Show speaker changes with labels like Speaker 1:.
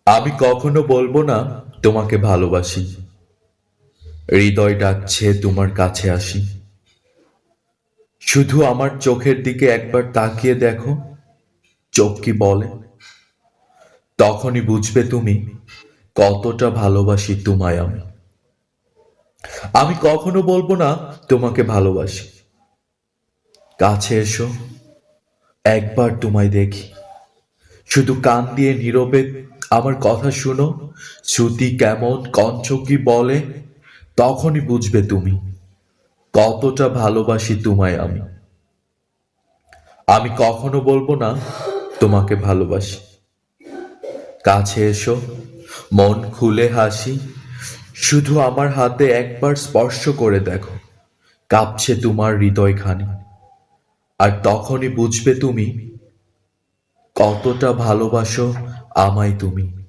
Speaker 1: আমি কখনো বলবো না তোমাকে ভালোবাসি। হৃদয় ডাকছে তোমার কাছে আসি। শুধু আমার চোখের দিকে একবার তাকিয়ে দেখো, চোখ কি বলে। তখনই বুঝবে তুমি কতটা ভালোবাসি তোমায় আমি। আমি কখনো বলবো না তোমাকে ভালোবাসি। কাছে এসো, একবার তোমায় দেখি। শুধু কান দিয়ে নীরবে আমার কথা শুনো, শ্রুতি কেমন, কণ্ঠ কি বলে। তখনই বুঝবে তুমি কতটা ভালোবাসি তোমায় আমি। আমি কখনো বলবো না তোমাকে ভালোবাসি। কাছে এসো, মন খুলে হাসি। শুধু আমার হাতে একবার স্পর্শ করে দেখো, কাঁপছে তোমার হৃদয়খানি। আর তখনই বুঝবে তুমি কতটা ভালোবাসো আমায় তুমি।